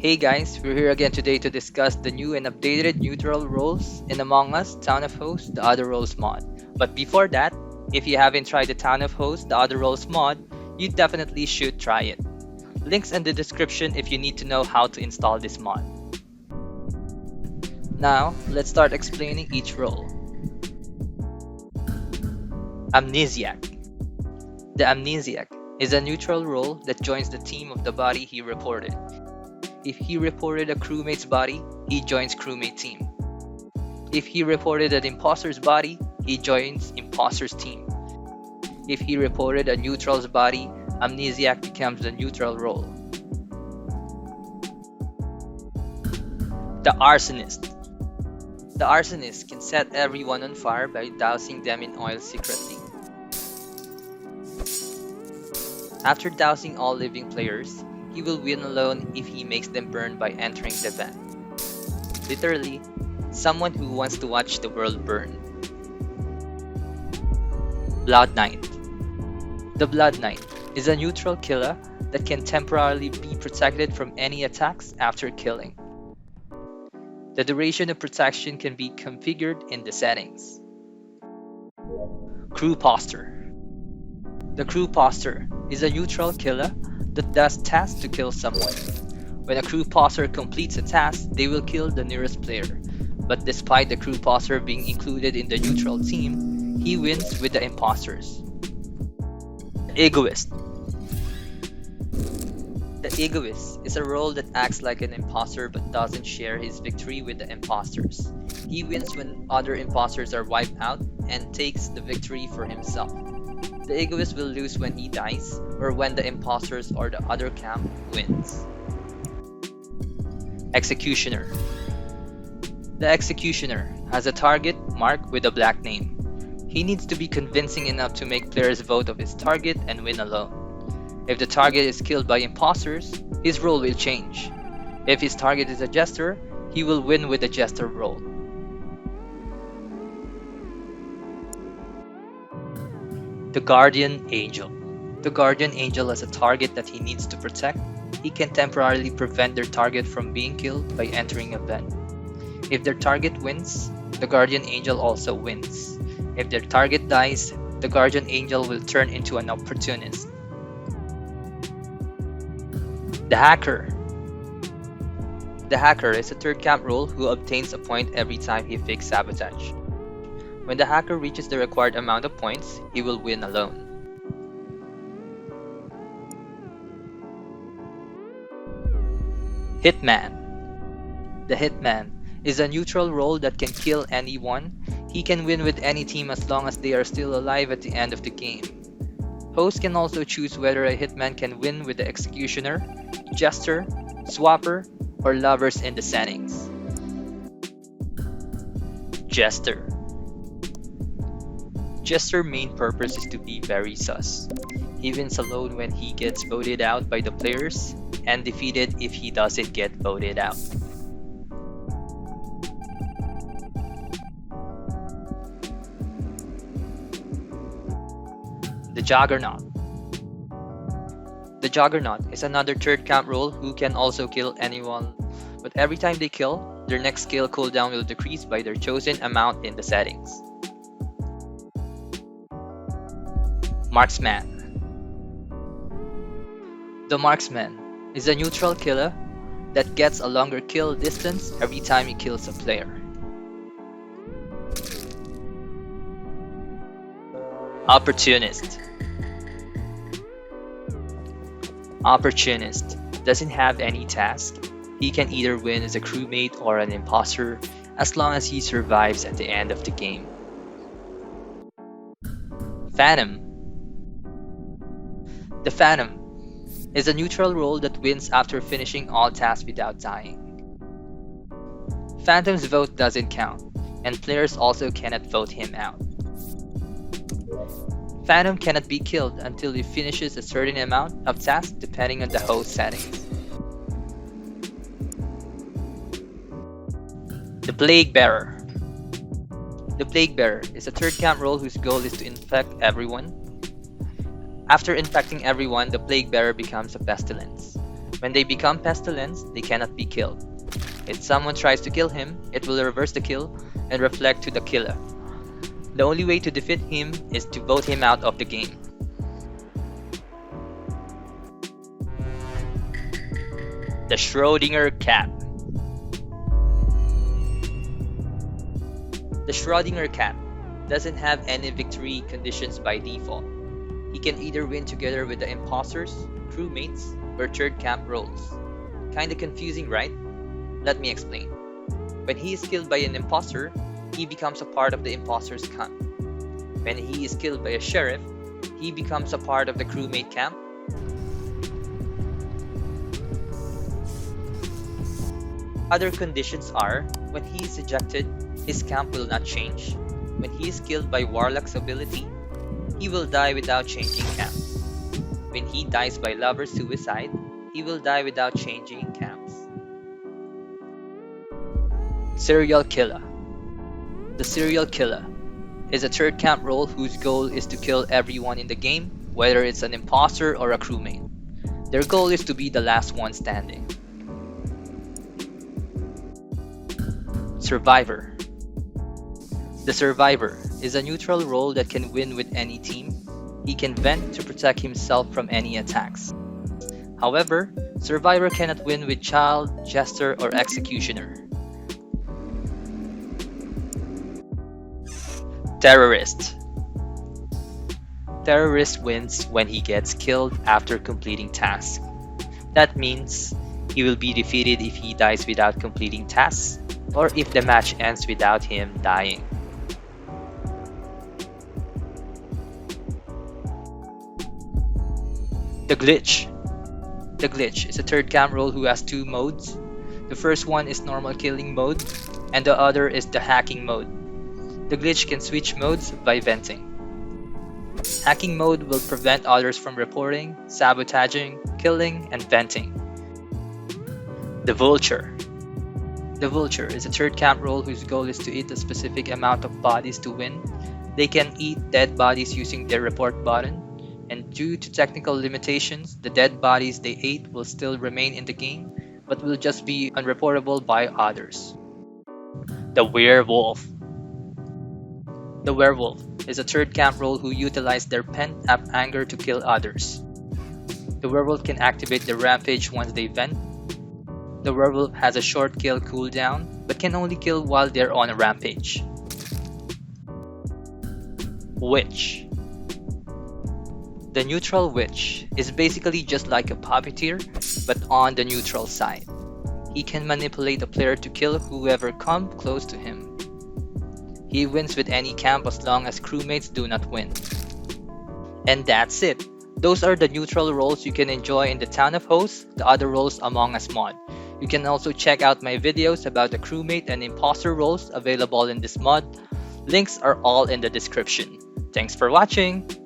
Hey guys, we're here again today to discuss the new and updated neutral roles in Among Us Town of Hosts The Other Roles mod. But before that, if you haven't tried the Town of Hosts The Other Roles mod, you definitely should try it. Links in the description if you need to know how to install this mod. Now, let's start explaining each role. Amnesiac. The Amnesiac is a neutral role that joins the team of the body he reported. If he reported a crewmate's body, he joins crewmate team. If he reported an imposter's body, he joins imposter's team. If he reported a neutral's body, Amnesiac becomes the neutral role. The Arsonist. The Arsonist can set everyone on fire by dousing them in oil secretly. After dousing all living players, he will win alone if he makes them burn by entering the vent. Literally, someone who wants to watch the world burn. Blood Knight. The Blood Knight is a neutral killer that can temporarily be protected from any attacks after killing. The duration of protection can be configured in the settings. Crewpostor. The Crewpostor is a neutral killer that does tasks to kill someone. When a Crewpostor completes a task, they will kill the nearest player. But despite the Crewpostor being included in the neutral team, he wins with the imposters. Egoist. The Egoist is a role that acts like an imposter but doesn't share his victory with the imposters. He wins when other imposters are wiped out and takes the victory for himself. The Egoist will lose when he dies, or when the imposters or the other camp wins. Executioner. The Executioner has a target marked with a black name. He needs to be convincing enough to make players vote of his target and win alone. If the target is killed by imposters, his role will change. If his target is a Jester, he will win with the Jester role. The Guardian Angel. The Guardian Angel has a target that he needs to protect. He can temporarily prevent their target from being killed by entering a vent. If their target wins, the Guardian Angel also wins. If their target dies, the Guardian Angel will turn into an Opportunist. The Hacker. The Hacker is a third camp role who obtains a point every time he fixes sabotage. When the Hacker reaches the required amount of points, he will win alone. Hitman. The Hitman is a neutral role that can kill anyone. He can win with any team as long as they are still alive at the end of the game. Hosts can also choose whether a Hitman can win with the Executioner, Jester, Swapper, or Lovers in the settings. Jester. Jester's main purpose is to be very sus. He wins alone when he gets voted out by the players, and defeated if he doesn't get voted out. The Juggernaut. The Juggernaut is another third camp role who can also kill anyone, but every time they kill, their next skill cooldown will decrease by their chosen amount in the settings. Marksman. The Marksman is a neutral killer that gets a longer kill distance every time he kills a player. Opportunist. Opportunist doesn't have any task. He can either win as a crewmate or an imposter as long as he survives at the end of the game. Phantom. The Phantom is a neutral role that wins after finishing all tasks without dying. Phantom's vote doesn't count, and players also cannot vote him out. Phantom cannot be killed until he finishes a certain amount of tasks depending on the host settings. The PlagueBearer. The PlagueBearer is a third camp role whose goal is to infect everyone. After infecting everyone, the PlagueBearer becomes a pestilence. When they become pestilence, they cannot be killed. If someone tries to kill him, it will reverse the kill and reflect to the killer. The only way to defeat him is to vote him out of the game. The Schrodinger Cat. The Schrodinger Cat doesn't have any victory conditions by default. He can either win together with the imposters, crewmates, or third camp roles. Kinda confusing, right? Let me explain. When he is killed by an imposter, he becomes a part of the imposter's camp. When he is killed by a sheriff, he becomes a part of the crewmate camp. Other conditions are, when he is ejected, his camp will not change. When he is killed by Warlock's ability, he will die without changing camp. When he dies by lover suicide, he will die without changing camps. Serial Killer. The Serial Killer is a third camp role whose goal is to kill everyone in the game, whether it's an imposter or a crewmate. Their goal is to be the last one standing. Survivor. The Survivor is a neutral role that can win with any team. He can vent to protect himself from any attacks. However, Survivor cannot win with Child, Jester, or Executioner. Terrorist. Terrorist wins when he gets killed after completing tasks. That means he will be defeated if he dies without completing tasks, or if the match ends without him dying. TheGlitch. TheGlitch is a third camp role who has two modes. The first one is normal killing mode, and the other is the hacking mode. TheGlitch can switch modes by venting. Hacking mode will prevent others from reporting, sabotaging, killing, and venting. The Vulture. The Vulture is a third camp role whose goal is to eat a specific amount of bodies to win. They can eat dead bodies using their report button, and due to technical limitations, the dead bodies they ate will still remain in the game, but will just be unreportable by others. The Werewolf. The Werewolf is a third camp role who utilize their pent-up anger to kill others. The Werewolf can activate the Rampage once they vent. The Werewolf has a short kill cooldown, but can only kill while they're on a rampage. Witch. The neutral witch is basically just like a puppeteer, but on the neutral side. He can manipulate a player to kill whoever comes close to him. He wins with any camp as long as crewmates do not win. And that's it. Those are the neutral roles you can enjoy in the Town of Hosts, the other roles Among Us mod. You can also check out my videos about the crewmate and imposter roles available in this mod. Links are all in the description. Thanks for watching!